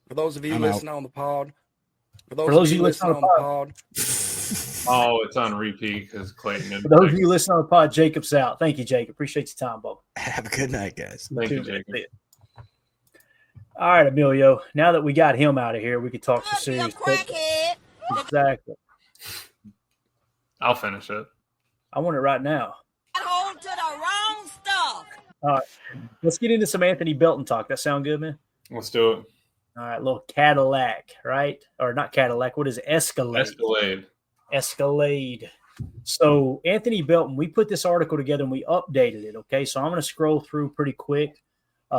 For those of you I'm listening on the pod, For those of you listening on the pod, Oh, it's on repeat because Clayton didn't. For those of you listening on the pod, Jacob's out. Thank you, Jacob. Appreciate your time, Bob. Have a good night, guys. Thank you, Jacob. All right, Emilio. Now that we got him out of here, we could talk some serious crackhead. Exactly. I'll finish it. I want it right now. Hold to the wrong stuff. All right. Let's get into some Anthony Belton talk. That sound good, man? Let's do it. All right, little Cadillac, right? Or not Cadillac. What is it? Escalade. Escalade. So Anthony Belton, we put this article together and we updated it, okay? So I'm going to scroll through pretty quick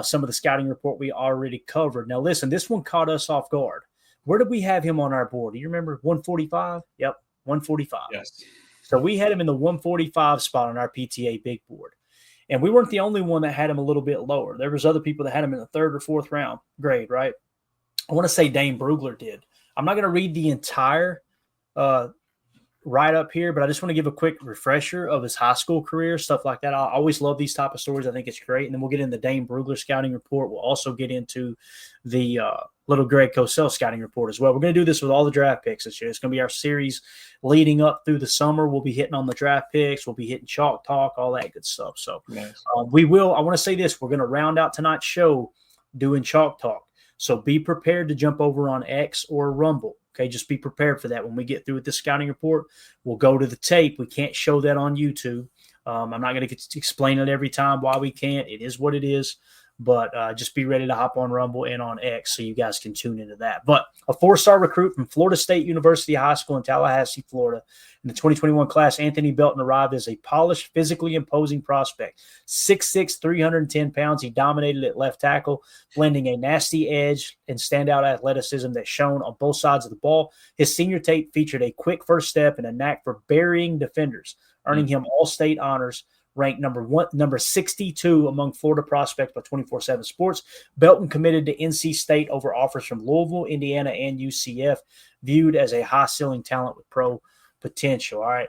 some of the scouting report we already covered. Now, listen, this one caught us off guard. Where did we have him on our board? Do you remember 145? Yep, 145. Yes. So we had him in the 145 spot on our PTA big board. And we weren't the only one that had him a little bit lower. There was other people that had him in the third or fourth round grade, right? I want to say Dane Brugler did. I'm not going to read the entire write-up here, but I just want to give a quick refresher of his high school career, stuff like that. I always love these type of stories. I think it's great. And then we'll get into the Dane Brugler scouting report. We'll also get into the little Greg Cosell scouting report as well. We're going to do this with all the draft picks this year. It's going to be our series leading up through the summer. We'll be hitting on the draft picks. We'll be hitting chalk talk, all that good stuff. So nice. We will. I want to say this. We're going to round out tonight's show doing chalk talk. So be prepared to jump over on X or Rumble. Okay, just be prepared for that. When we get through with the scouting report, we'll go to the tape. We can't show that on YouTube. I'm not going to explain it every time why we can't. It is what it is. But just be ready to hop on Rumble and on X so you guys can tune into that. But a 4-star recruit from Florida State University High School in Tallahassee, Florida. In the 2021 class, Anthony Belton arrived as a polished, physically imposing prospect. 6'6", 310 pounds. He dominated at left tackle, blending a nasty edge and standout athleticism that shone on both sides of the ball. His senior tape featured a quick first step and a knack for burying defenders, earning him all-state honors. Ranked number 62 among Florida prospects by 24/7 Sports. Belton committed to NC State over offers from Louisville, Indiana, and UCF, viewed as a high-ceiling talent with pro potential. All right.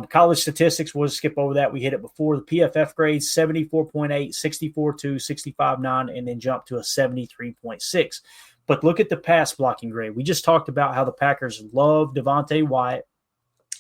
College statistics, we'll skip over that. We hit it before. The PFF grades, 74.8, 64.2, 65.9, and then jump to a 73.6. But look at the pass blocking grade. We just talked about how the Packers love Devontae Wyatt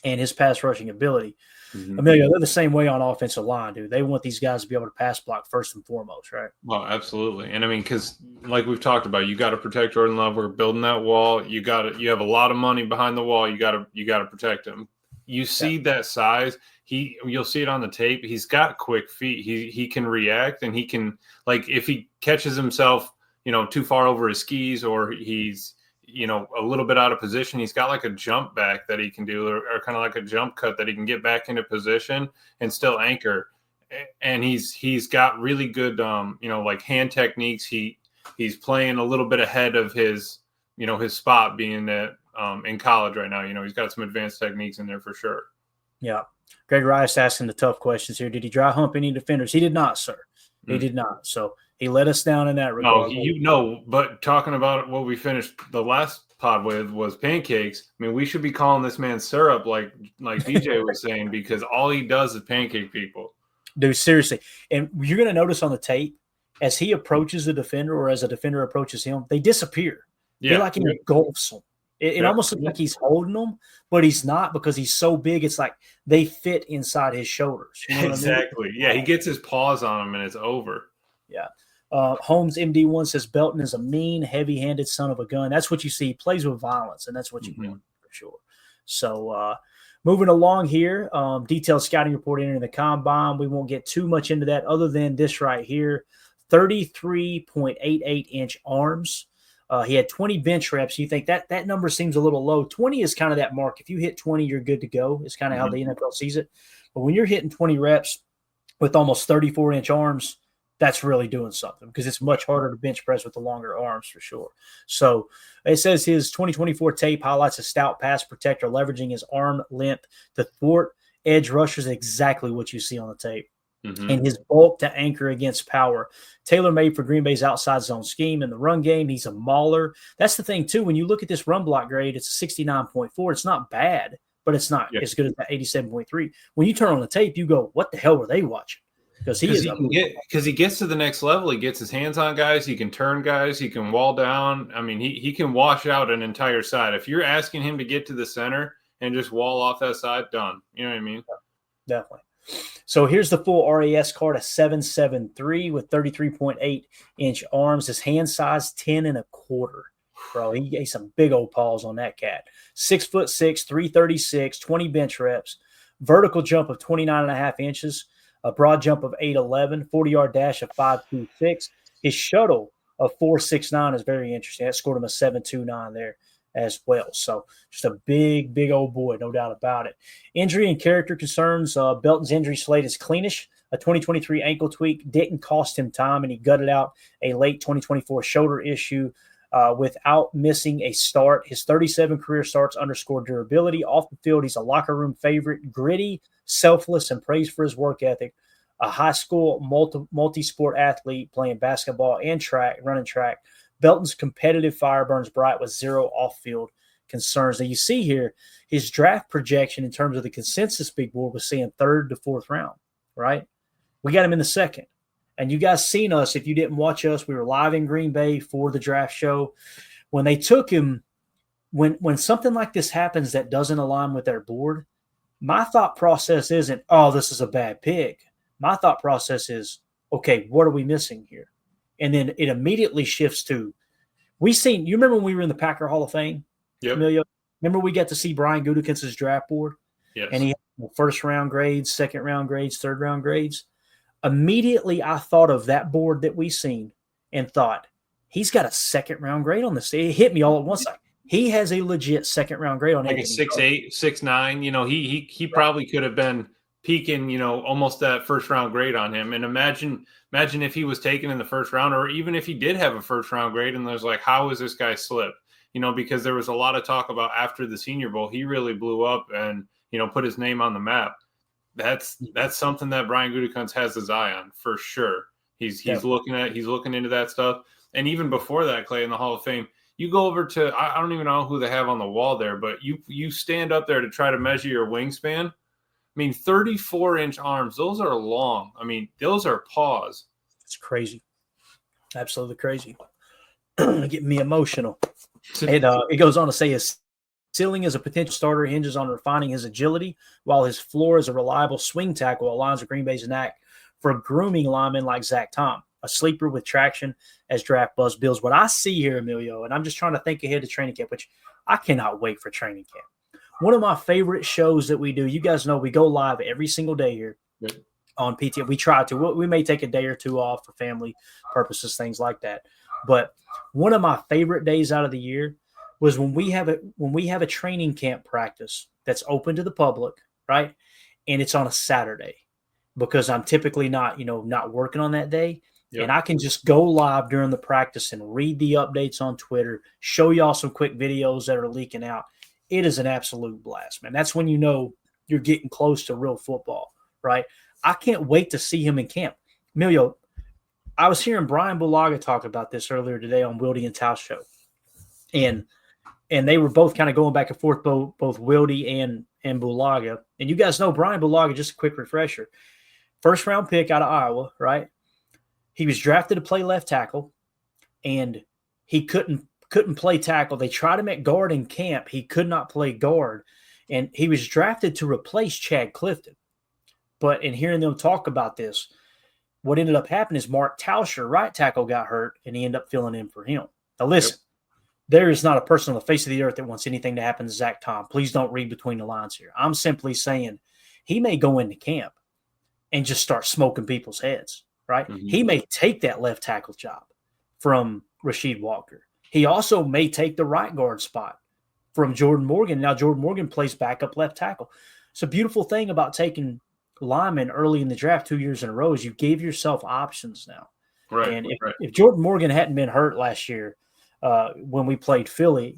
and his pass rushing ability. Mm-hmm. Emilio, they're the same way on offensive line, dude. They want these guys to be able to pass block first and foremost, right? Well, absolutely. And I mean, because like we've talked about, you got to protect Jordan Love. We're building that wall. You have a lot of money behind the wall. You got to protect him. You see that size. You'll see it on the tape. He's got quick feet. He can react, and he can, like, if he catches himself, too far over his skis, or he's a little bit out of position, he's got like a jump back that he can do, or kind of like a jump cut that he can get back into position and still anchor. And he's got really good, like hand techniques. He's playing a little bit ahead of his spot, being that in college right now. He's got some advanced techniques in there for sure. Yeah. Greg Rice asking the tough questions here. Did he dry hump any defenders? He did not, sir. He did not. So he let us down in that regard. But talking about what we finished the last pod with was pancakes. I mean, we should be calling this man syrup, like DJ was saying, because all he does is pancake people. Dude, seriously. And you're going to notice on the tape, as he approaches the defender or as a defender approaches him, they disappear. Yeah. He like engulfs them. It almost looks like he's holding them, but he's not, because he's so big. It's like they fit inside his shoulders. You know exactly. I mean? Yeah, he gets his paws on them and it's over. Yeah. Holmes MD1 says Belton is a mean, heavy-handed son of a gun. That's what you see. He plays with violence, and that's what you want for sure. So moving along here, detailed scouting report entering the combine. We won't get too much into that other than this right here, 33.88-inch arms. He had 20 bench reps. You think that number seems a little low. 20 is kind of that mark. If you hit 20, you're good to go. It's kind of how the NFL sees it. But when you're hitting 20 reps with almost 34-inch arms, that's really doing something, because it's much harder to bench press with the longer arms for sure. So it says his 2024 tape highlights a stout pass protector, leveraging his arm length to thwart edge rushers, exactly what you see on the tape. And his bulk to anchor against power. Tailor-made for Green Bay's outside zone scheme. In the run game, he's a mauler. That's the thing, too. When you look at this run block grade, it's a 69.4. It's not bad, but it's not as good as that 87.3. When you turn on the tape, you go, what the hell were they watching? because he gets to the next level. He gets his hands on guys. He can turn guys. He can wall down. I mean, he can wash out an entire side. If you're asking him to get to the center and just wall off that side, done. You know what I mean? Definitely. So here's the full RAS card, a 7'7" with 33.8-inch arms. His hand size 10 1/4. Bro, he gave some big old paws on that cat. 6'6", 336, 20 bench reps, vertical jump of 29.5 inches, a broad jump of 8'11", 40-yard dash of 5'26". His shuttle of 4'6'9" is very interesting. That scored him a 7'29" there as well. So just a big old boy, no doubt about it. Injury and character concerns. Belton's injury slate is cleanish. A 2023 ankle tweak didn't cost him time, and he gutted out a late 2024 shoulder issue without missing a start. His 37 career starts underscore durability. Off the field, he's a locker room favorite, gritty, selfless, and praised for his work ethic. A high school multi-sport athlete playing basketball and running track. Belton's competitive fire burns bright with zero off-field concerns. Now you see here his draft projection in terms of the consensus big board was saying 3rd to 4th round, right? We got him in the 2nd. And you guys seen us. If you didn't watch us, we were live in Green Bay for the draft show. When they took him, when something like this happens that doesn't align with their board, my thought process isn't, oh, this is a bad pick. My thought process is, okay, what are we missing here? And then it immediately shifts to, you remember when we were in the Packer Hall of Fame? Yep. Emilio? Remember we got to see Brian Gutekunst's draft board? Yes. And he had 1st-round grades, 2nd-round grades, 3rd-round grades. Immediately I thought of that board that we seen and thought, he's got a 2nd-round grade on this. It hit me all at once. Like, he has a legit 2nd-round grade on like Anthony a 6'8", 6'9". You know, he probably could have been peaking, you know, almost that 1st-round grade on him. And imagine if he was taken in the 1st round, or even if he did have a 1st-round grade and there's like, how is this guy slip? You know, because there was a lot of talk about after the Senior Bowl, he really blew up and, you know, put his name on the map. That's something that Brian Gutekunst has his eye on for sure. He's looking into that stuff. And even before that, Clay, in the Hall of Fame, you go over to, I don't even know who they have on the wall there, but you stand up there to try to measure your wingspan. I mean, 34-inch arms, those are long. I mean, those are paws. It's crazy. Absolutely crazy. Getting me emotional. It goes on to say his ceiling as a potential starter hinges on refining his agility, while his floor as a reliable swing tackle aligns with Green Bay's knack for grooming linemen like Zach Tom, a sleeper with traction as draft buzz builds. What I see here, Emilio, and I'm just trying to think ahead to training camp, which I cannot wait for training camp. One of my favorite shows that we do, you guys know we go live every single day here on PTO. We try to. We may take a day or two off for family purposes, things like that. But one of my favorite days out of the year was when we have a training camp practice that's open to the public, right? And it's on a Saturday because I'm typically not working on that day. Yep. And I can just go live during the practice and read the updates on Twitter, show y'all some quick videos that are leaking out. It is an absolute blast, man. That's when you know you're getting close to real football, right? I can't wait to see him in camp. Emilio, I was hearing Brian Bulaga talk about this earlier today on Wildy and Tau's show. And they were both kind of going back and forth, both Wildy and Bulaga. And you guys know Brian Bulaga, just a quick refresher. 1st-round pick out of Iowa, right? He was drafted to play left tackle, and he couldn't play tackle. They tried him at guard in camp. He could not play guard. And he was drafted to replace Chad Clifton. But in hearing them talk about this, what ended up happening is Mark Tauscher, right tackle, got hurt, and he ended up filling in for him. Now, listen, there is not a person on the face of the earth that wants anything to happen to Zach Tom. Please don't read between the lines here. I'm simply saying he may go into camp and just start smoking people's heads, right? Mm-hmm. He may take that left tackle job from Rasheed Walker. He also may take the right guard spot from Jordan Morgan. Now, Jordan Morgan plays backup left tackle. It's a beautiful thing about taking linemen early in the draft 2 years in a row is you gave yourself options now. Right. And if Jordan Morgan hadn't been hurt last year when we played Philly,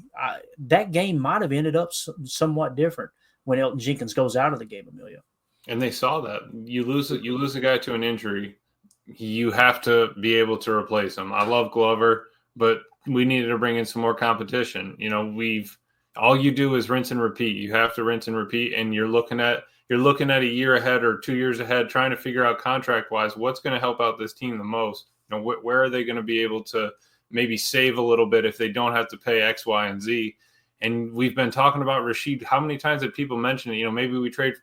that game might have ended up somewhat different when Elton Jenkins goes out of the game, Emilio. And they saw that. You lose a guy to an injury, you have to be able to replace him. I love Glover, but we needed to bring in some more competition. You know, all you do is rinse and repeat. You have to rinse and repeat, and you're looking at you're looking at a year ahead or 2 years ahead, trying to figure out contract wise what's going to help out this team the most. Where are they going to be able to maybe save a little bit if they don't have to pay X, Y, and Z? And we've been talking about Rashid. How many times have people mentioned it? Maybe we trade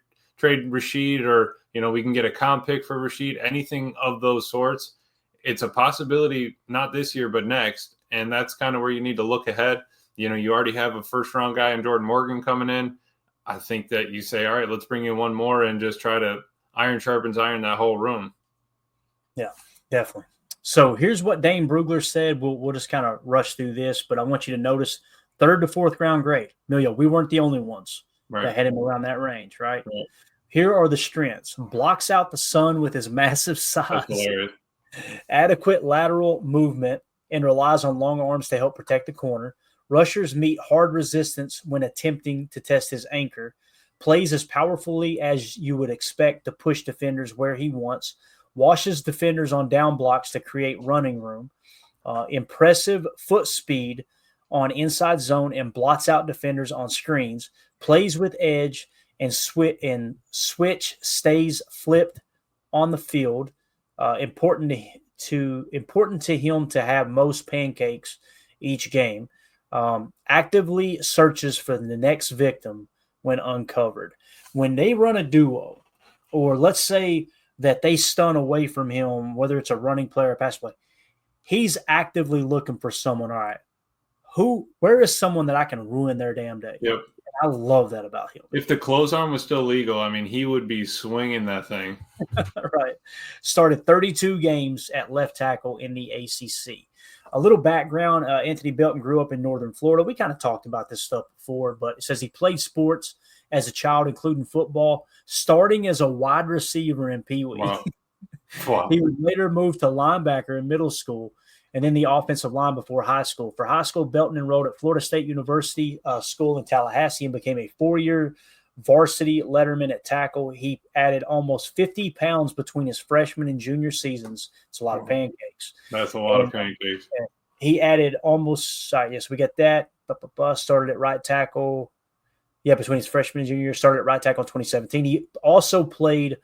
Rashid, or we can get a comp pick for Rashid. Anything of those sorts, it's a possibility, not this year but next. And that's kind of where you need to look ahead. You already have a first-round guy in Jordan Morgan coming in. I think that you say, all right, let's bring in one more and just try to iron sharpens iron that whole room. Yeah, definitely. So here's what Dane Brugler said. We'll just kind of rush through this, but I want you to notice 3rd to 4th round grade. Emilio, we weren't the only ones that had him around that range, right? Here are the strengths. Blocks out the sun with his massive size. Adequate lateral movement and relies on long arms to help protect the corner. Rushers meet hard resistance when attempting to test his anchor. Plays as powerfully as you would expect to push defenders where he wants. Washes defenders on down blocks to create running room. Impressive foot speed on inside zone and blots out defenders on screens. Plays with edge and switch stays flipped on the field. Important to him to have most pancakes each game. Actively searches for the next victim when uncovered. When they run a duo, or let's say that they stun away from him, whether it's a running play or a pass play, he's actively looking for someone. All right, where is someone that I can ruin their damn day? Yep. I love that about him. If the close arm was still legal, he would be swinging that thing. Right. Started 32 games at left tackle in the ACC. A little background, Anthony Belton grew up in northern Florida. We kind of talked about this stuff before, but it says he played sports as a child, including football, starting as a wide receiver in Pee Wee. Wow. He would later move to linebacker in middle school and then the offensive line before high school. For high school, Belton enrolled at Florida State University School in Tallahassee and became a 4-year varsity letterman at tackle. He added almost 50 pounds between his freshman and junior seasons. It's a lot of pancakes. That's a lot of pancakes. He added almost, yes, we get that. Started at right tackle. Yeah, between his freshman and junior year, started at right tackle in 2017. He also played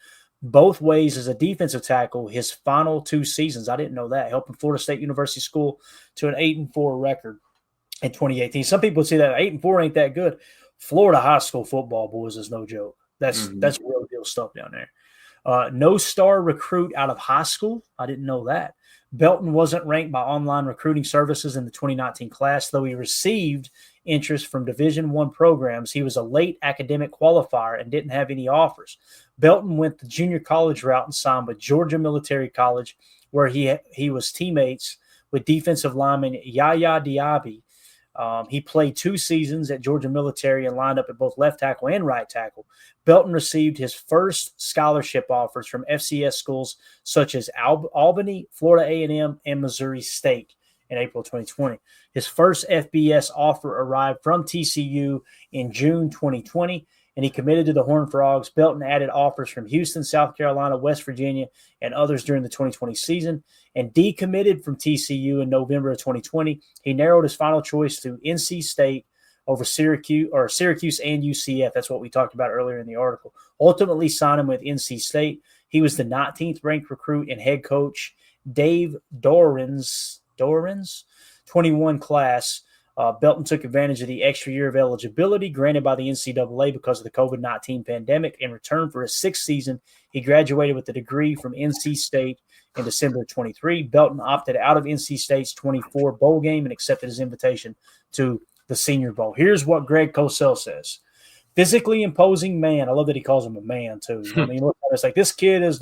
both ways as a defensive tackle his final 2 seasons. I didn't know that. Helping Florida State University School to an 8-4 record in 2018. Some people would say that 8-4 ain't that good. Florida high school football, boys, is no joke. That's real deal stuff down there. No star recruit out of high school. I didn't know that. Belton wasn't ranked by online recruiting services in the 2019 class, though he received interest from Division I programs. He was a late academic qualifier and didn't have any offers. Belton went the junior college route and signed with Georgia Military College, where he was teammates with defensive lineman Yaya Diaby. He played 2 seasons at Georgia Military and lined up at both left tackle and right tackle. Belton received his first scholarship offers from FCS schools such as Albany, Florida A&M, and Missouri State in April 2020. His first FBS offer arrived from TCU in June 2020, and he committed to the Horned Frogs. Belton added offers from Houston, South Carolina, West Virginia, and others during the 2020 season, and decommitted from TCU in November of 2020. He narrowed his final choice to NC State over Syracuse and UCF. That's what we talked about earlier in the article. Ultimately signing with NC State. He was the 19th ranked recruit and head coach Dave Doran's 21 class. Belton took advantage of the extra year of eligibility granted by the NCAA because of the COVID-19 pandemic. In return for his 6th season, he graduated with a degree from NC State in December of 23. Belton opted out of NC State's 24 bowl game and accepted his invitation to the Senior Bowl. Here's what Greg Cosell says. Physically imposing man. I love that he calls him a man, too. It's like this kid is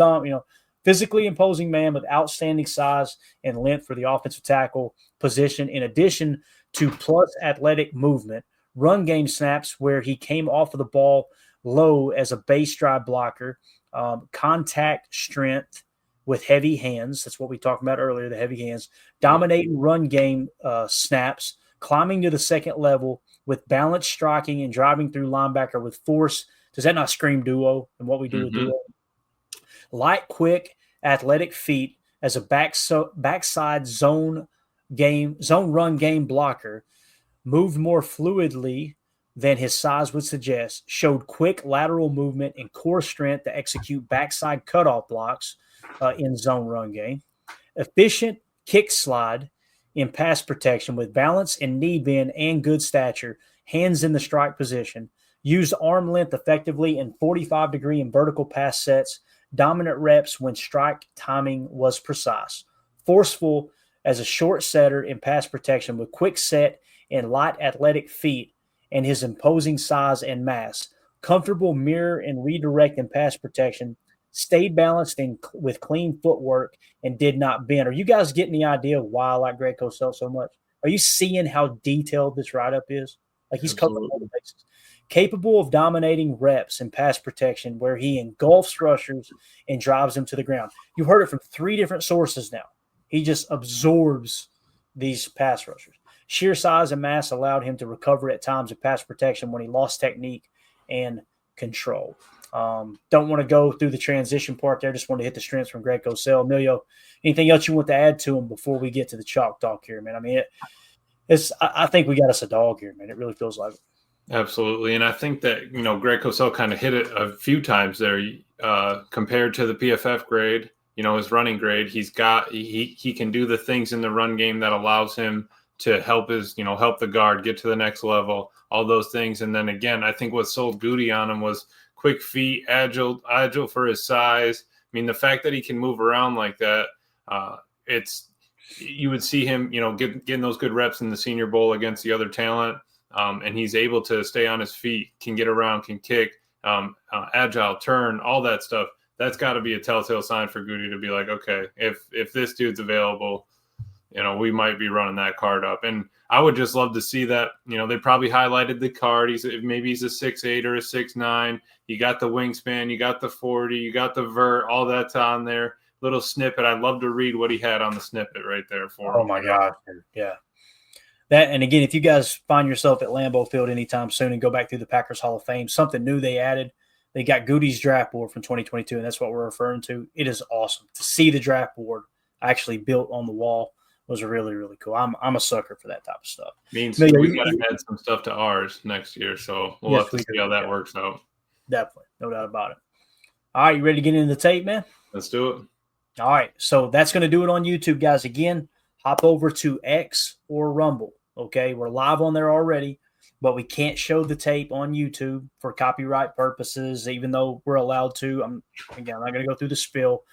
physically imposing man with outstanding size and length for the offensive tackle position, in addition to plus athletic movement, run game snaps where he came off of the ball low as a base drive blocker, contact strength with heavy hands. That's what we talked about earlier, the heavy hands, dominating run game snaps, climbing to the second level with balanced striking and driving through linebacker with force. Does that not scream duo and what we do with duo? Light, quick, athletic feet as a backside zone run game blocker, moved more fluidly than his size would suggest, showed quick lateral movement and core strength to execute backside cutoff blocks in zone run game, efficient kick slide in pass protection with balance and knee bend and good stature, hands in the strike position, used arm length effectively in 45-degree and vertical pass sets, dominant reps when strike timing was precise, forceful as a short setter in pass protection with quick set and light athletic feet and his imposing size and mass, comfortable mirror and redirect in pass protection, stayed balanced and with clean footwork and did not bend. Are you guys getting the idea of why I like Greg Cosell so much? Are you seeing how detailed this write-up is? Like he's covering all the bases. Capable of dominating reps in pass protection where he engulfs rushers and drives them to the ground. You've heard it from 3 different sources now. He just absorbs these pass rushers. Sheer size and mass allowed him to recover at times of pass protection when he lost technique and control. Don't want to go through the transition part there. Just want to hit the strengths from Greg Cosell. Emilio, anything else you want to add to him before we get to the chalk talk here, man? I mean, I think we got us a dog here, man. It really feels like it. Absolutely. And I think that, Greg Cosell kind of hit it a few times there compared to the PFF grade, his running grade. He can do the things in the run game that allows him to help help the guard get to the next level, all those things. And then again, I think what sold Goody on him was quick feet, agile for his size. I mean, the fact that he can move around like that, you would see him, getting those good reps in the Senior Bowl against the other talent. And he's able to stay on his feet, can get around, can kick, agile, turn, all that stuff. That's got to be a telltale sign for Goody to be like, okay, if this dude's available, we might be running that card up. And I would just love to see that. They probably highlighted the card. Maybe he's a 6'8" or a 6'9". You got the wingspan, you got the 40, you got the vert, all that's on there. Little snippet. I'd love to read what he had on the snippet right there for him. Oh my God. Yeah. That, and again, if you guys find yourself at Lambeau Field anytime soon and go back through the Packers Hall of Fame, something new they added. They got Goody's draft board from 2022, and that's what we're referring to. It is awesome to see the draft board actually built on the wall. Was really, really cool. I'm a sucker for that type of stuff. Means we got to add some stuff to ours next year, so we'll have to see how that works out. Definitely, no doubt about it. All right, you ready to get into the tape, man? Let's do it. All right, so that's going to do it on YouTube, guys. Again, hop over to X or Rumble. Okay, we're live on there already, but we can't show the tape on YouTube for copyright purposes, even though we're allowed to. I'm not going to go through the spiel.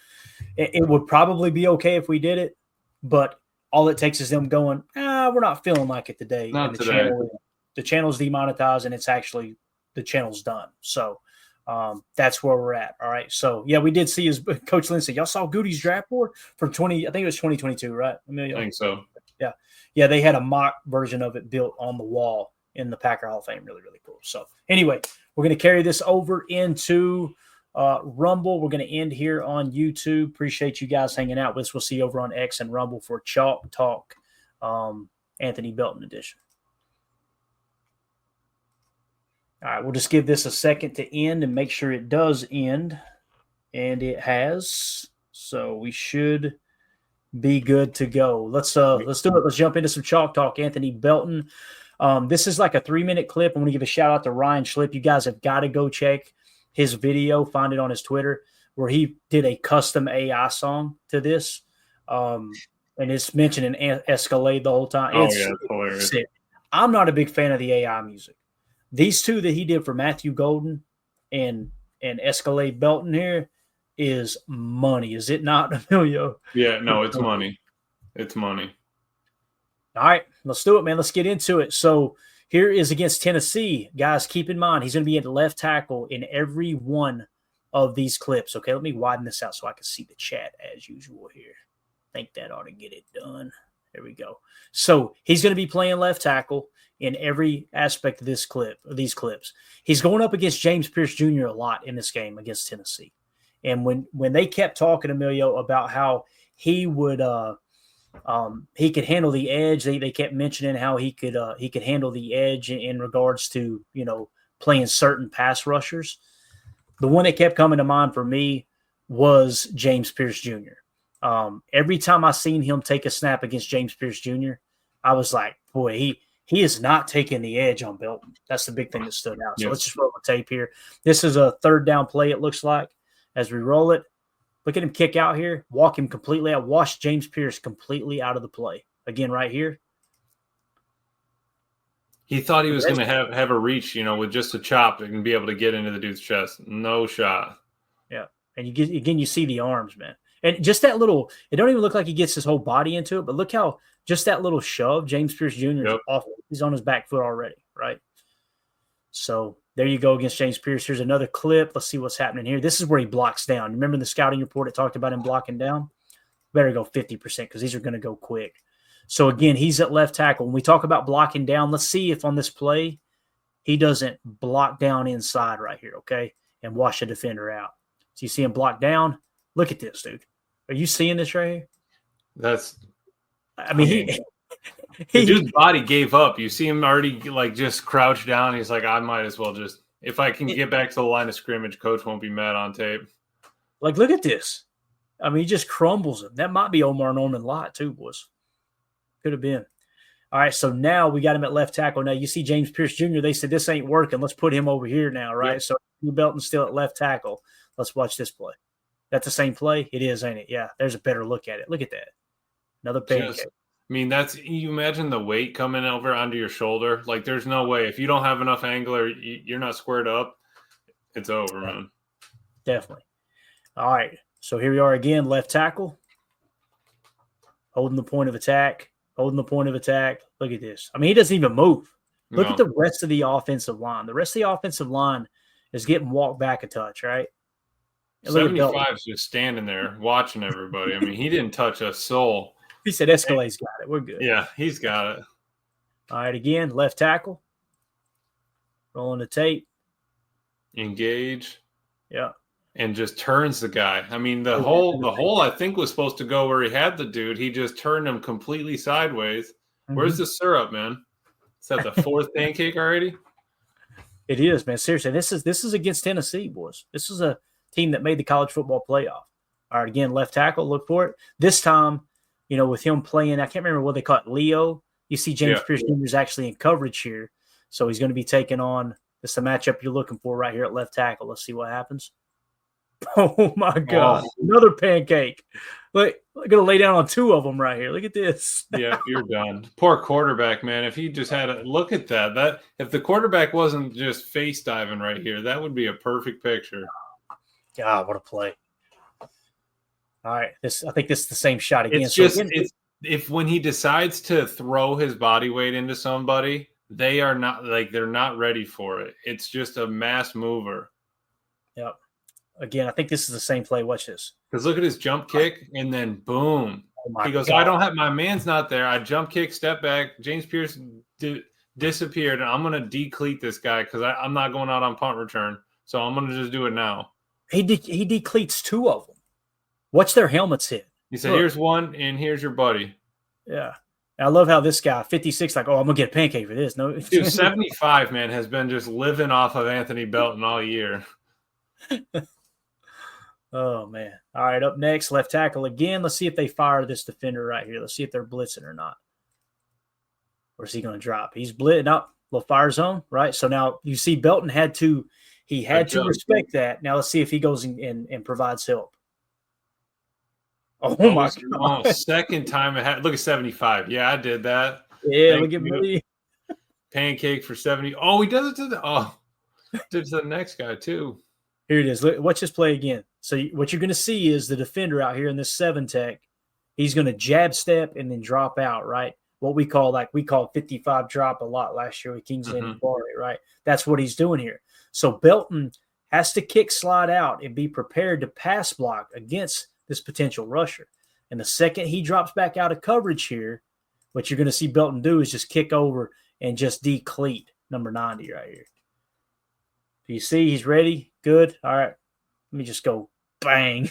It would probably be okay if we did it, but all it takes is them going, we're not feeling like it today. Not and today. The channel's demonetized, and it's actually the channel's done. So that's where we're at. All right. So, yeah, we did see, as Coach Lynn said, y'all saw Goody's draft board from I think it was 2022, right? I think so. Yeah. Yeah, they had a mock version of it built on the wall in the Packer Hall of Fame. Really, really cool. So, anyway, we're going to carry this over into Rumble. We're going to end here on YouTube. Appreciate you guys hanging out with us. We'll see you over on X and Rumble for Chalk Talk, Anthony Belton edition. All right, we'll just give this a second to end and make sure it does end. And it has. So we should be good to go. Let's do it. Let's jump into some Chalk Talk, Anthony Belton. This is like a 3-minute clip. I'm going to give a shout out to Ryan Schlipp. You guys have got to go check his video, find it on his Twitter, where he did a custom AI song to this. And it's mentioning Escalade the whole time. It's hilarious. Sick. I'm not a big fan of the AI music. These two that he did for Matthew Golden and Escalade Belton here is money. Is it not, Emilio? Yeah, no, it's money. It's money. All right, let's do it, man. Let's get into it. So here is against Tennessee. Guys, keep in mind, he's going to be at left tackle in every one of these clips. Okay, let me widen this out so I can see the chat as usual here. I think that ought to get it done. There we go. So he's going to be playing left tackle in every aspect of these clips. He's going up against James Pierce Jr. a lot in this game against Tennessee. And when they kept talking, Emilio, about how he would he could handle the edge, they kept mentioning how he could handle the edge in regards to, playing certain pass rushers. The one that kept coming to mind for me was James Pierce Jr. Every time I seen him take a snap against James Pierce Jr., I was like, boy, he is not taking the edge on Belton. That's the big thing that stood out. So Yes. let's just roll the tape here. This is a third down play, it looks like, as we roll it. Look at him kick out here, walk him completely out, wash James Pierce completely out of the play. Again, right here. He thought he was going to have a reach, with just a chop and be able to get into the dude's chest. No shot. Yeah. And you see the arms, man. And just that little, it don't even look like he gets his whole body into it, but look how just that little shove, James Pierce Jr. is off. He's on his back foot already, right? So there you go against James Pierce. Here's another clip. Let's see what's happening here. This is where he blocks down. Remember the scouting report that talked about him blocking down? Better go 50% because these are going to go quick. So, again, he's at left tackle. When we talk about blocking down, let's see if on this play he doesn't block down inside right here, okay, and wash a defender out. So you see him block down. Look at this, dude. Are you seeing this right here? The dude's body gave up. You see him already just crouched down. He's like, I might as well just, if I can get back to the line of scrimmage, coach won't be mad on tape. Look at this. He just crumbles him. That might be Omar Norman Lott too, boys. Could have been. All right, so now we got him at left tackle. Now you see James Pierce Jr. They said this ain't working. Let's put him over here now, right? Yep. So Belton's still at left tackle. Let's watch this play. That's the same play? It is, ain't it? Yeah, there's a better look at it. Look at that. Another pancake. You imagine the weight coming over onto your shoulder. There's no way. If you don't have enough angle or you're not squared up, it's over, man. Definitely. All right, so here we are again, left tackle. Holding the point of attack. Look at this. He doesn't even move. Look at the rest of the offensive line. The rest of the offensive line is getting walked back a touch, right? 75 is just standing there watching everybody. He didn't touch a soul. He said Escalade's got it. We're good. Yeah, he's got it. All right, again, left tackle. Rolling the tape. Engage. Yeah. And just turns the guy. The hole I think was supposed to go where he had the dude. He just turned him completely sideways. Mm-hmm. Where's the syrup, man? Is that the fourth pancake already? It is, man. Seriously, this is against Tennessee, boys. This is a team that made the college football playoff. All right, again, left tackle. Look for it. This time, with him playing, I can't remember what they call it, Leo. You see James Pierce Jr. is actually in coverage here. So he's going to be taking on this the matchup you're looking for right here at left tackle. Let's see what happens. Oh, my God. Oh. Another pancake. Look, I'm going to lay down on two of them right here. Look at this. Yeah, you're done. Poor quarterback, man. If he just had a look at that, if the quarterback wasn't just face diving right here, that would be a perfect picture. God, what a play. All right. I think this is the same shot again. If when he decides to throw his body weight into somebody, they're not ready for it. It's just a mass mover. Yep. Again, I think this is the same play. Watch this. Because look at his jump kick, and then boom. He goes, God. I don't have – my man's not there. I jump kick, step back. James Pierce disappeared, and I'm going to decleat this guy because I'm not going out on punt return. So I'm going to just do it now. He decleats two of them. Watch their helmets hit. He said, here's one, and here's your buddy. Yeah. I love how this guy, 56, I'm going to get a pancake for this. No, dude, 75, man, has been just living off of Anthony Belton all year. Oh, man. All right, up next, left tackle again. Let's see if they fire this defender right here. Let's see if they're blitzing or not. Where's he going to drop? He's blitzing up. Little fire zone, right? So now you see Belton had to respect that. Now let's see if he goes and provides help. Oh, my God. Oh, second time it had. Look at 75. Yeah, I did that. Yeah, look at me. Pancake for 70. Oh, he does it to the next guy, too. Here it is. Watch this play again. So what you're going to see is the defender out here in this 7-tech. He's going to jab step and then drop out, right? What we call 55 drop a lot last year with Kingsley and Barley, right? That's what he's doing here. So Belton has to kick slide out and be prepared to pass block against this potential rusher. And the second he drops back out of coverage here, what you're going to see Belton do is just kick over and just decleat number 90 right here. Do you see he's ready? Good. All right. Let me just go bang.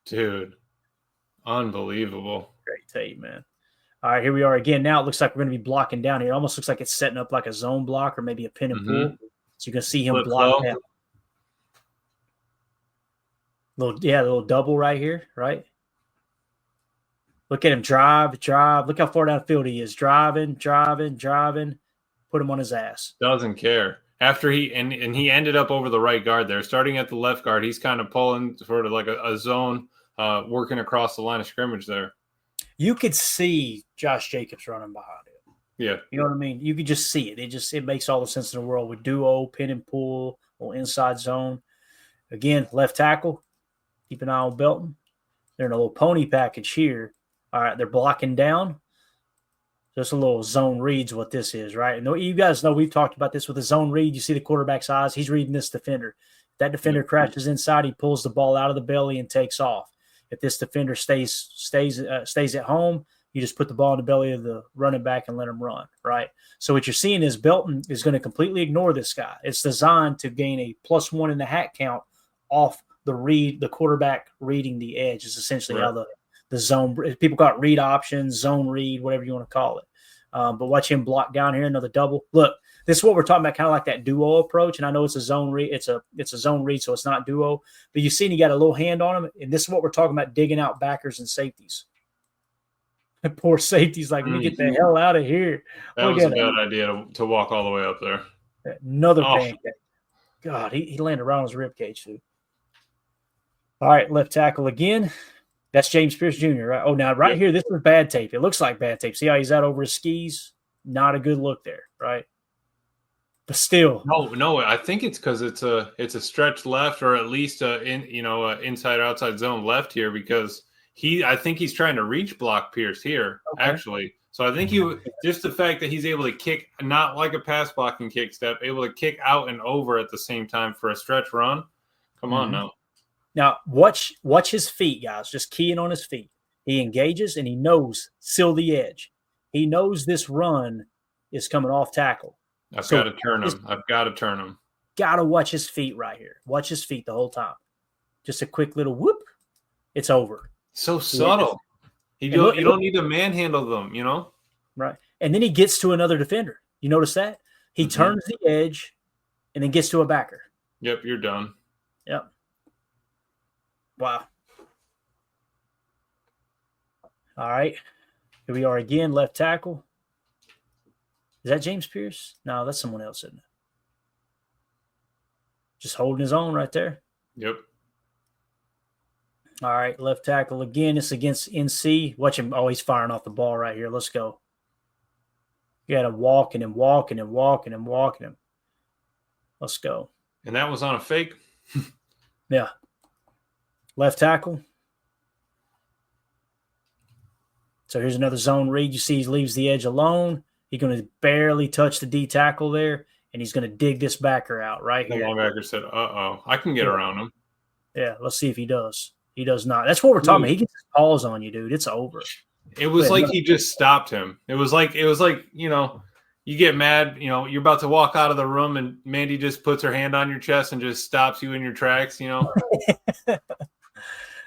Dude, unbelievable. Great tape, man. All right, here we are again. Now it looks like we're going to be blocking down here. It almost looks like it's setting up like a zone block or maybe a pin and pull. So you're going to see him block down. A little double right here, right? Look at him drive. Look how far downfield he is. Driving. Put him on his ass. Doesn't care. After he ended up over the right guard there. Starting at the left guard, he's kind of pulling sort of like a zone, working across the line of scrimmage there. You could see Josh Jacobs running behind him. Yeah. You know what I mean? You could just see it. It makes all the sense in the world with duo, pin and pull, or inside zone. Again, left tackle. Keep an eye on Belton. They're in a little pony package here. All right, they're blocking down. Just a little zone reads what this is, right? And you guys know we've talked about this with a zone read. You see the quarterback's eyes. He's reading this defender. If that defender crashes inside, he pulls the ball out of the belly and takes off. If this defender stays at home, you just put the ball in the belly of the running back and let him run, right? So what you're seeing is Belton is going to completely ignore this guy. It's designed to gain a +1 in the hat count off the quarterback reading the edge. Is essentially how the zone, people call it read options, zone read, whatever you want to call it. But watch him block down here, another double. Look, this is what we're talking about, kind of like that duo approach. And I know it's a zone read, it's a zone read, so it's not duo. But you see, he got a little hand on him, and this is what we're talking about: digging out backers and safeties. Poor safety's like, let me get the hell out of here. That was a bad idea to walk all the way up there. Another pancake. God, he landed right on his ribcage, too. All right, left tackle again. That's James Pierce Jr., right? Oh, now right here, this is bad tape. It looks like bad tape. See how he's out over his skis? Not a good look there, right? But still. No, I think it's because it's a stretch left, or at least inside outside zone left here, because I think he's trying to reach block Pierce here, actually. So I think just the fact that he's able to kick, not like a pass blocking kick step, able to kick out and over at the same time for a stretch run. Come on now. Now, watch his feet, guys. Just keying on his feet. He engages, and he knows, seal the edge. He knows this run is coming off tackle. I've got to turn him. Got to watch his feet right here. Watch his feet the whole time. Just a quick little whoop. It's over. So subtle. You don't need to manhandle them, you know? Right. And then he gets to another defender. You notice that? He turns the edge and then gets to a backer. Yep, you're done. Yep. Wow. All right. Here we are again, left tackle. Is that James Pierce? No, that's someone else, isn't it? Just holding his own right there. Yep. All right, left tackle again. It's against NC. Watch him. Oh, he's firing off the ball right here. Let's go. You got him walking him. Let's go. And that was on a fake? Yeah. Left tackle. So here's another zone read. You see he leaves the edge alone. He's going to barely touch the D tackle there, and he's going to dig this backer out right here. The linebacker said, I can get around him. Yeah, let's see if he does. He does not. That's what we're talking about. He gets his paws on you, dude. It's over. It was like he just stopped him. It was like, you get mad, you're about to walk out of the room and Mandy just puts her hand on your chest and just stops you in your tracks,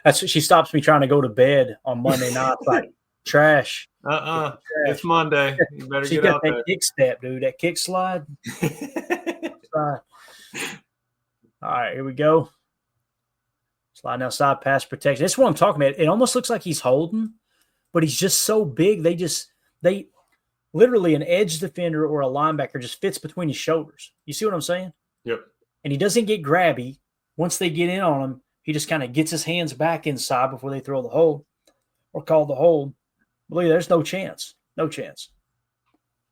That's what she stops me trying to go to bed on Monday night. Like, trash. It's Monday. You better she get got out that there. kick step, dude. That kick slide. All right, here we go. Sliding outside, pass protection. That's what I'm talking about. It almost looks like he's holding, but he's just so big. They literally, an edge defender or a linebacker just fits between his shoulders. You see what I'm saying? Yep. And he doesn't get grabby. Once they get in on him, he just kind of gets his hands back inside before they throw the hold or call the hold. Believe there's no chance. No chance.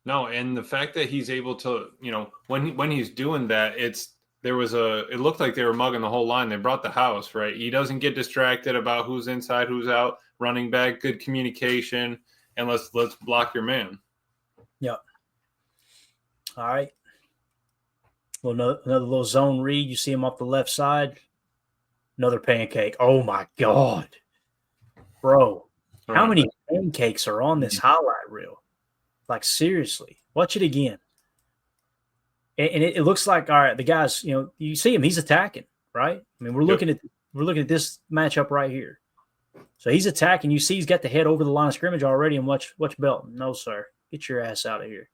No, and the fact that he's able to, when he's doing that, it looked like they were mugging the whole line. They brought the house, right? He doesn't get distracted about who's inside, who's out, running back, good communication, and let's block your man. Yep. All right. Well, another little zone read. You see him off the left side. Another pancake. Oh, my God. Bro, how many pancakes are on this highlight reel? Like, seriously. Watch it again. And it looks like, all right, the guys, you see him. He's attacking, right? I mean, we're looking at this matchup right here. So he's attacking. You see he's got the head over the line of scrimmage already, and watch Belton. No, sir. Get your ass out of here.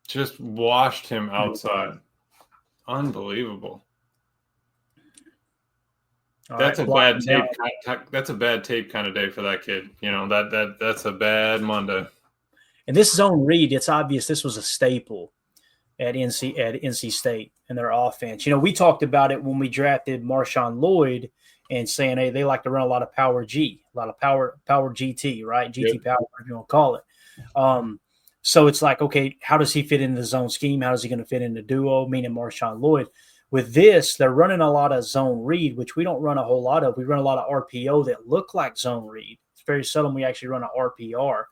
Just washed him outside. Unbelievable. All That's right, a bad blocking tape. down. That's a bad tape kind of day for that kid. That's a bad Monday. And this zone read, it's obvious this was a staple at NC State and their offense. We talked about it when we drafted Marshawn Lloyd and saying, hey, they like to run a lot of power G, a lot of power GT, right? GT power, if you want to call it. So it's like, okay, how does he fit into the zone scheme? How is he going to fit into duo, meaning Marshawn Lloyd? With this, they're running a lot of zone read, which we don't run a whole lot of. We run a lot of RPO that look like zone read. It's very seldom we actually run an RPR.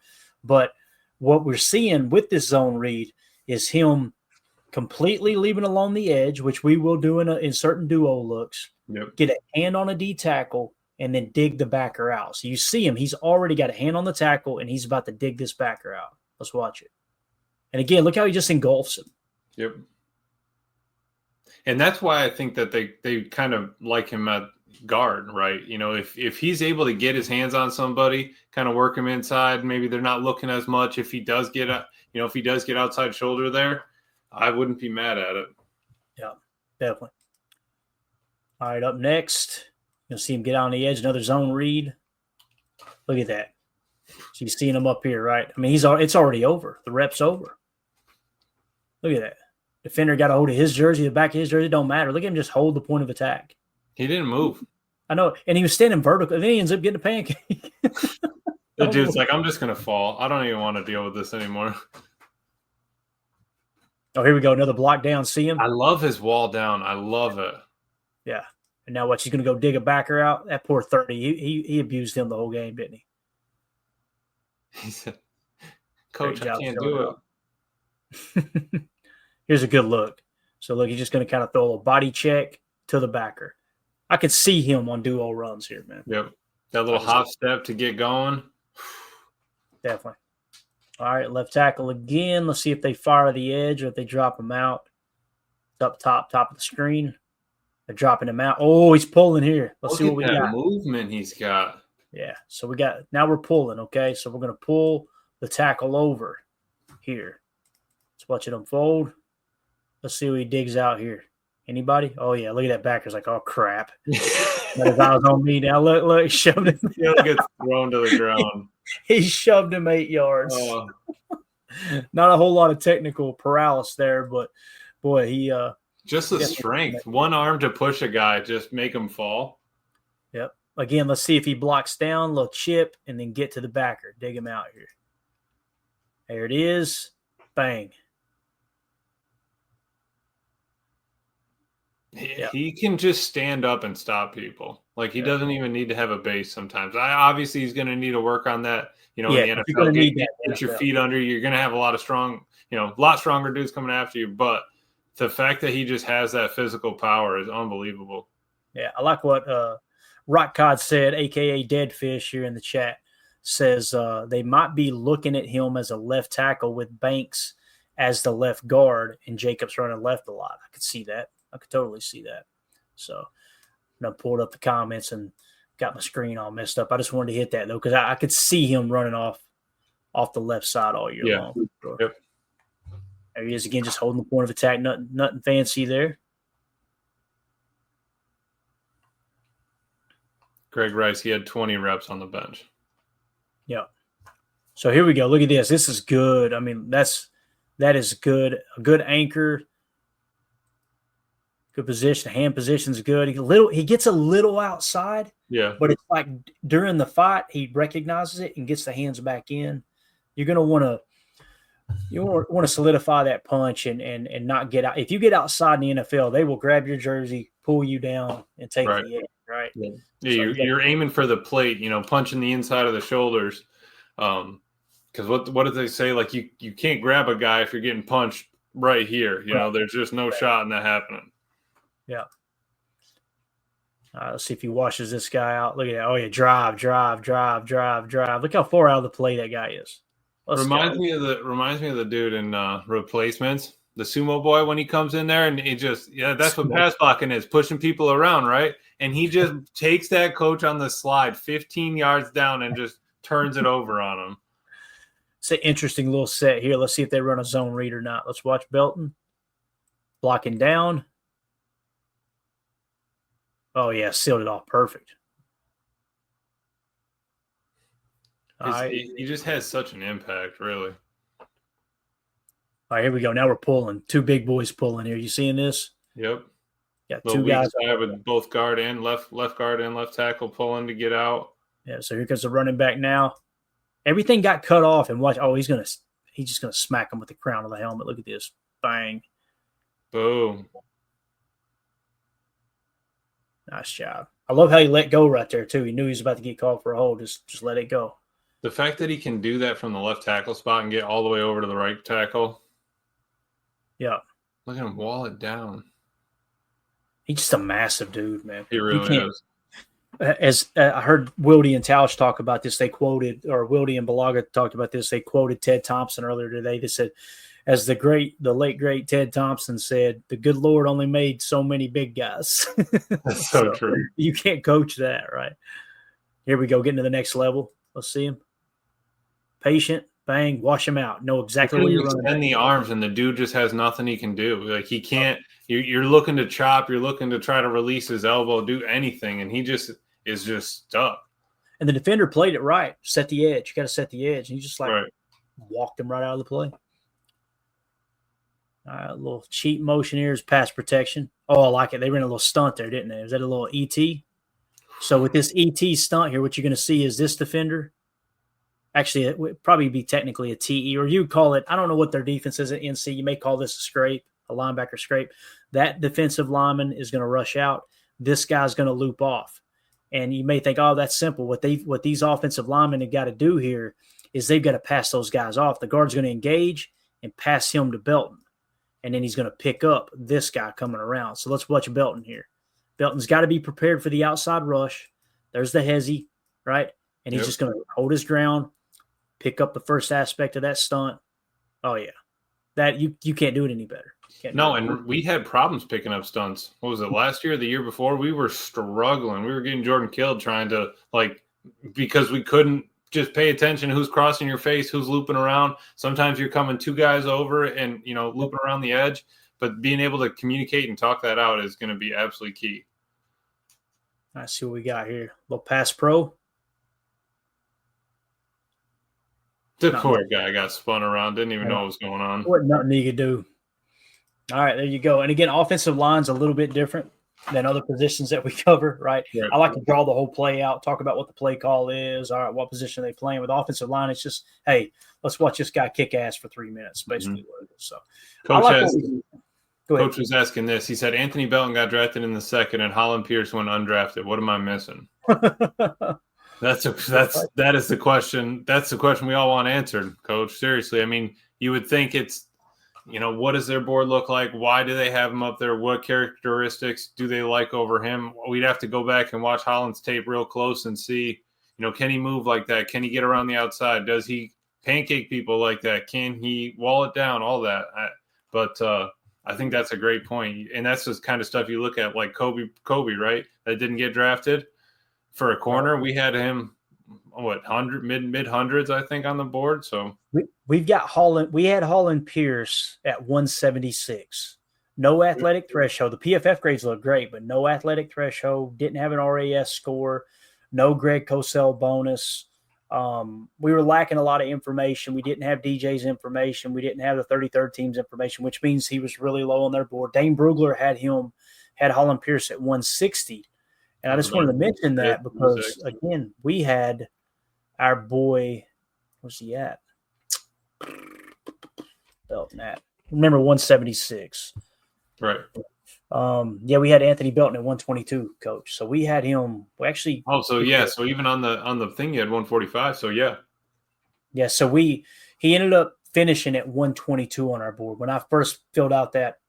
But what we're seeing with this zone read is him completely leaving along the edge, which we will do in certain duo looks. Yep. Get a hand on a D tackle and then dig the backer out. So you see him; he's already got a hand on the tackle and he's about to dig this backer out. Let's watch it. And again, look how he just engulfs him. Yep. And that's why I think that they kind of like him at guard, right? If he's able to get his hands on somebody, kind of work him inside, maybe they're not looking as much. If he does get outside shoulder there, I wouldn't be mad at it. Yeah, definitely. All right, up next, you'll see him get on the edge, another zone read. Look at that. So you're seeing him up here, right? I mean, it's already over. The rep's over. Look at that. Defender got a hold of his jersey, the back of his jersey. It don't matter. Look at him just hold the point of attack. He didn't move. I know. And he was standing vertical. And then he ends up getting a pancake. The dude's like, I'm just going to fall. I don't even want to deal with this anymore. Oh, here we go. Another block down. See him? I love his wall down. I love it. Yeah. And now what? She's going to go dig a backer out? That poor 30. He abused him the whole game, didn't he? He said, Coach, I can't do it. Here's a good look. So, look, he's just going to kind of throw a body check to the backer. I could see him on duo runs here, man. Yep. That little hop step to get going. Definitely. All right, left tackle again. Let's see if they fire the edge or if they drop him out. It's up top of the screen. They're dropping him out. Oh, he's pulling here. Let's see what we got. Movement he's got. Yeah, so now we're pulling, okay? So we're going to pull the tackle over here. Let's watch it unfold. Let's see what he digs out here. Anybody? Oh, yeah, look at that backer. It's like, oh, crap. That his eyes on me now. Look, he shoved him. He gets thrown to the ground. He shoved him 8 yards. Not a whole lot of technical paralysis there, but, boy, he just the strength. One arm to push a guy, just make him fall. Yep. Again, let's see if he blocks down, little chip, and then get to the backer. Dig him out here. There it is. Bang. He can just stand up and stop people. Like, he doesn't even need to have a base sometimes. Obviously, he's going to need to work on that. In the NFL, get your feet under you. You're going to have a lot of lot stronger dudes coming after you. But the fact that he just has that physical power is unbelievable. Yeah, I like what Rock Cod said, a.k.a. Deadfish here in the chat, says they might be looking at him as a left tackle with Banks as the left guard and Jacobs running left a lot. I could see that. I could totally see that. So I pulled up the comments and got my screen all messed up. I just wanted to hit that, though, because I could see him running off the left side all year long. Yep. There he is again, just holding the point of attack. Nothing fancy there. Greg Rice, he had 20 reps on the bench. Yeah. So here we go. Look at this. This is good. I mean, that is good. A good anchor. Good position. Hand position's good. He gets a little outside. Yeah. But it's like during the fight, he recognizes it and gets the hands back in. You're going to want to solidify that punch and not get out. If you get outside in the NFL, they will grab your jersey, pull you down, and take the edge, right? Yeah, you're aiming for the plate, punching the inside of the shoulders. Because what did they say? Like, you can't grab a guy if you're getting punched right here. There's just no shot in that happening. Yeah. Let's see if he washes this guy out. Look at that. Oh, yeah. Drive. Look how far out of the play that guy is. Reminds me of the dude in Replacements, the sumo boy, when he comes in there and he just, that's what pass blocking is, pushing people around, right? And he just takes that coach on the slide 15 yards down and just turns it over on him. It's an interesting little set here. Let's see if they run a zone read or not. Let's watch Belton. Blocking down. Oh, yeah, sealed it off perfect. All right. He just has such an impact, really. All right, here we go. Now we're pulling. Two big boys pulling here. You seeing this? Yep. Got Little two weak guys. side with both guard and left guard and left tackle pulling to get out. Yeah, so here comes the running back now. Everything got cut off, and watch. Oh, he's just gonna smack him with the crown of the helmet. Look at this. Bang. Boom. Nice job. I love how he let go right there, too. He knew he was about to get called for a hold. Just let it go. The fact that he can do that from the left tackle spot and get all the way over to the right tackle. Yeah. Look at him wall it down. He's just a massive dude, man. He really is. As I heard Wildy and Tausch talk about this, they quoted, or Wildy and Balaga talked about this, they quoted Ted Thompson earlier today. They said, as the late, great Ted Thompson said, the good Lord only made so many big guys. That's so true. You can't coach that, right? Here we go, getting to the next level. Let's see him. Patient, bang, wash him out. Know exactly where you're running. Extend the arms, and the dude just has nothing he can do. Like, he can't. You're looking to chop. You're looking to try to release his elbow, do anything, and he just is just stuck. And the defender played it right. Set the edge. You got to set the edge. And he just walked him right out of the play. All right, a little cheat motion here is pass protection. Oh, I like it. They ran a little stunt there, didn't they? Was that a little ET? So with this ET stunt here, what you're going to see is this defender. Actually, it would probably be technically a TE, or you call it, I don't know what their defense is at NC. You may call this a scrape, a linebacker scrape. That defensive lineman is going to rush out. This guy's going to loop off. And you may think, oh, that's simple. What these offensive linemen have got to do here is they've got to pass those guys off. The guard's going to engage and pass him to Belton. And then he's going to pick up this guy coming around. So let's watch Belton here. Belton's got to be prepared for the outside rush. There's the hezzy, right? And he's just going to hold his ground, pick up the first aspect of that stunt. Oh, yeah. That you can't do it any better. And we had problems picking up stunts. What was it, last year or the year before? We were struggling. We were getting Jordan killed trying to, because we couldn't just pay attention to who's crossing your face, who's looping around. Sometimes you're coming two guys over and, looping around the edge. But being able to communicate and talk that out is going to be absolutely key. Let's see what we got here. A little pass pro. The poor guy got spun around, didn't even know what was going on. What nothing he could do. All right, there you go. And again, offensive line's a little bit different than other positions that we cover, right? I like to draw the whole play out, talk about what the play call is, all right, what position are they playing. With offensive line, it's just, hey, let's watch this guy kick ass for 3 minutes, basically what it is. So, Coach was asking this. He said Anthony Belton got drafted in the second and Holland Pierce went undrafted. What am I missing? That is the question. That's the question we all want answered, Coach. Seriously. I mean, you would think it's, what does their board look like? Why do they have him up there? What characteristics do they like over him? We'd have to go back and watch Holland's tape real close and see, can he move like that? Can he get around the outside? Does he pancake people like that? Can he wall it down? All that. I think that's a great point. And that's the kind of stuff you look at, like Kobe, right? That didn't get drafted for a corner. We had him, mid hundreds, I think, on the board. So we've got Holland. We had Holland Pierce at 176. No athletic threshold. The PFF grades look great, but no athletic threshold. Didn't have an RAS score. No Greg Cosell bonus. We were lacking a lot of information. We didn't have DJ's information. We didn't have the 33rd team's information, which means he was really low on their board. Dane Brugler had Holland Pierce at 160. And I just wanted to mention that because, again, we had our boy, where's he at? Belton at. Remember, 176. Right. We had Anthony Belton at 122, Coach. So we had him. We actually. Oh, so yeah. So even on the thing, he had 145. So yeah. Yeah. So he ended up finishing at 122 on our board. When I first filled out that,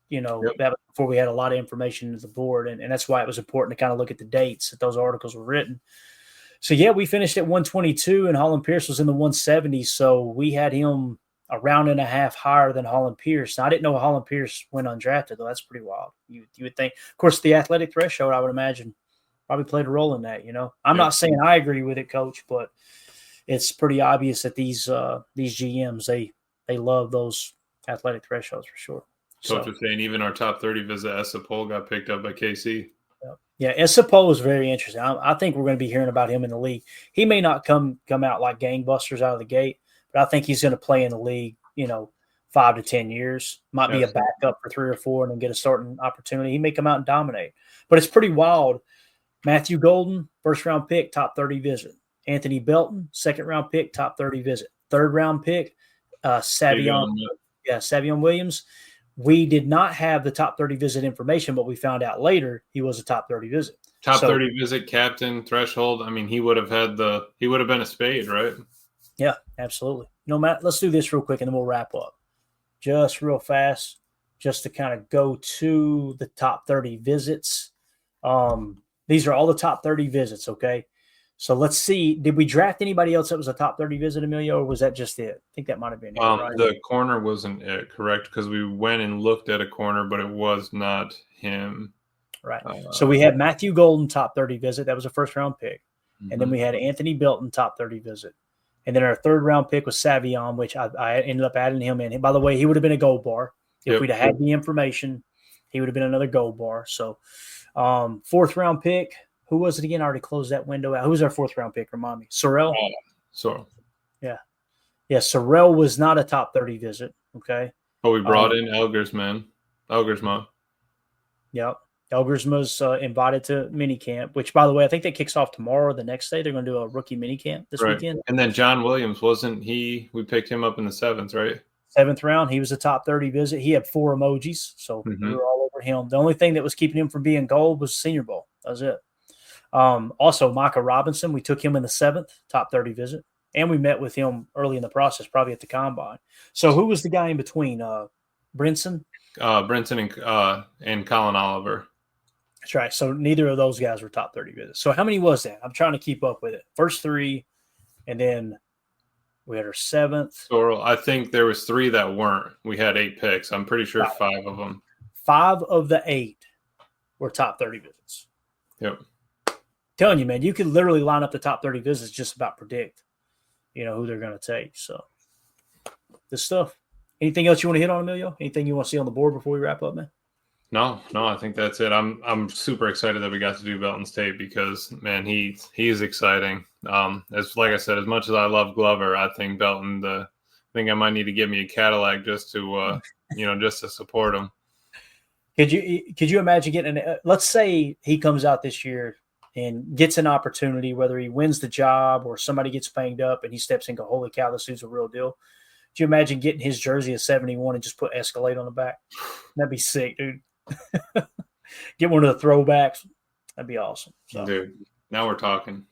that was before we had a lot of information to the board, and that's why it was important to kind of look at the dates that those articles were written. So yeah, we finished at 122, and Holland Pierce was in the 170s. So we had him a round and a half higher than Holland Pierce. Now, I didn't know Holland Pierce went undrafted, though. That's pretty wild. You would think. Of course, the athletic threshold, I would imagine, probably played a role in that, I'm not saying I agree with it, Coach, but it's pretty obvious that these GMs, they love those athletic thresholds for sure. Coach was saying even our top 30 visit ESSA poll got picked up by KC. Yep. Yeah, Esipo is very interesting. I think we're going to be hearing about him in the league. He may not come out like gangbusters out of the gate, but I think he's going to play in the league, 5 to 10 years. Might be a backup for 3 or 4 and then get a starting opportunity. He may come out and dominate. But it's pretty wild. Matthew Golden, first-round pick, top 30 visit. Anthony Belton, second-round pick, top 30 visit. Third-round pick, Savion Williams. We did not have the top 30 visit information, but we found out later he was a top 30 visit. Top 30 visit, captain, threshold. I mean, he would have been a spade, right? Yeah, absolutely. Matt, let's do this real quick and then we'll wrap up. Just real fast, just to kind of go to the top 30 visits. These are all the top 30 visits, okay? So let's see. Did we draft anybody else that was a top 30 visit, Emilio, or was that just it? I think that might have been it, right? The corner wasn't it, correct? Because we went and looked at a corner, but it was not him. Right. So we had Matthew Golden, top 30 visit. That was a first-round pick. Mm-hmm. And then we had Anthony Belton, top 30 visit. And then our third-round pick was Savion, which I ended up adding him in. And by the way, he would have been a gold bar. If we'd have had the information, he would have been another gold bar. So fourth-round pick. Who was it again? I already closed that window out. Who was our fourth-round pick? Remind me. Sorrell? Sorrell. Yeah. Yeah, Sorrell was not a top 30 visit, okay? Oh, we brought in Elgersma. Yep. Elgersma's invited to minicamp, which, by the way, I think that kicks off tomorrow or the next day. They're going to do a rookie minicamp this weekend. And then John Williams, wasn't he? We picked him up in the 7th, right? 7th round. He was a top 30 visit. He had 4 emojis, so we were all over him. The only thing that was keeping him from being gold was Senior Bowl. That was it. Also, Micah Robinson, we took him in the 7th, top 30 visit. And we met with him early in the process, probably at the combine. So who was the guy in between? Brinson? Brinson and Colin Oliver. That's right. So neither of those guys were top 30 visits. So how many was that? I'm trying to keep up with it. First 3, and then we had our 7th. Sorrell, I think there was 3 that weren't. We had 8 picks. I'm pretty sure 5 of them. 5 of the 8 were top 30 visits. Yep. Telling you, man, you could literally line up the top 30 visits, just about predict, who they're going to take. So this stuff. Anything else you want to hit on, Emilio? Anything you want to see on the board before we wrap up, man? No, I think that's it. I'm super excited that we got to do Belton's tape because, man, he's exciting. As like I said, as much as I love Glover, I think Belton. I think I might need to get me a Cadillac just to just to support him. Could you imagine getting let's say he comes out this year and gets an opportunity, whether he wins the job or somebody gets banged up and he steps in and go, holy cow, this dude's a real deal. Do you imagine getting his jersey at 71 and just put Escalade on the back? That'd be sick, dude. Get one of the throwbacks. That'd be awesome. So, dude, now we're talking.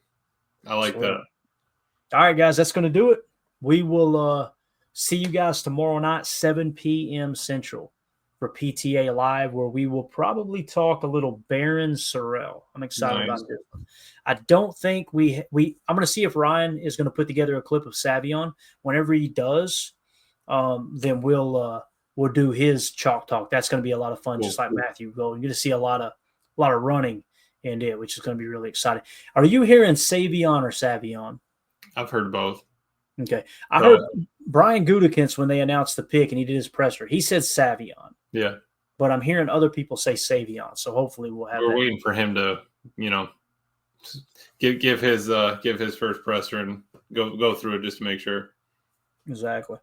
I like that. All right, guys, that's going to do it. We will see you guys tomorrow night, 7 p.m. Central. For PTA Live, where we will probably talk a little Baron Sorrell. I'm excited about this one. I don't think I'm going to see if Ryan is going to put together a clip of Savion. Whenever he does, then we'll do his chalk talk. That's going to be a lot of fun, just like Matthew Gold. You're going to see a lot of running in it, which is going to be really exciting. Are you hearing Savion or Savion? I've heard both. Okay. I heard Brian Gutekunst, when they announced the pick and he did his presser, he said Savion. Yeah. But I'm hearing other people say Savion, so hopefully we'll have. We're waiting for him to, give his first presser and go through it just to make sure. Exactly.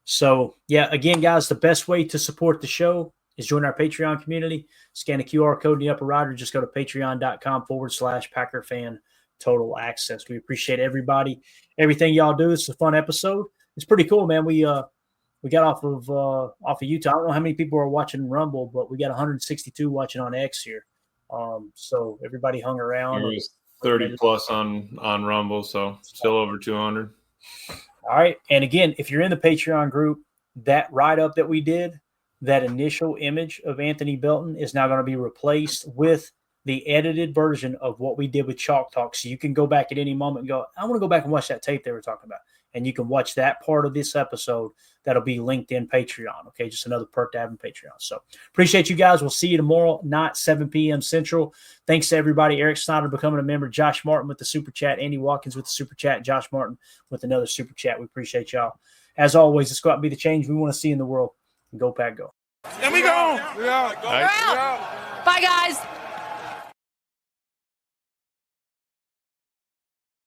So yeah, again, guys, the best way to support the show is join our Patreon community. Scan the QR code in the upper right, or just go to patreon.com/Packer Fan Total Access. We appreciate everybody, everything y'all do. It's a fun episode. It's pretty cool, man. We got off of YouTube. I don't know how many people are watching Rumble, but we got 162 watching on X here. So everybody hung around. There was 30 plus on Rumble, so still over 200. All right. And again, if you're in the Patreon group, that write-up that we did, that initial image of Anthony Belton is now going to be replaced with the edited version of what we did with Chalk Talk. So you can go back at any moment and go, I want to go back and watch that tape they were talking about. And you can watch that part of this episode that'll be linked in Patreon. Okay, just another perk to have in Patreon. So appreciate you guys. We'll see you tomorrow night, 7 p.m. Central. Thanks to everybody. Eric Snyder becoming a member. Josh Martin with the Super Chat. Andy Watkins with the Super Chat. Josh Martin with another Super Chat. We appreciate y'all. As always, let's go out and be the change we want to see in the world. And go, Pack, go. And we go. We out. Bye, guys.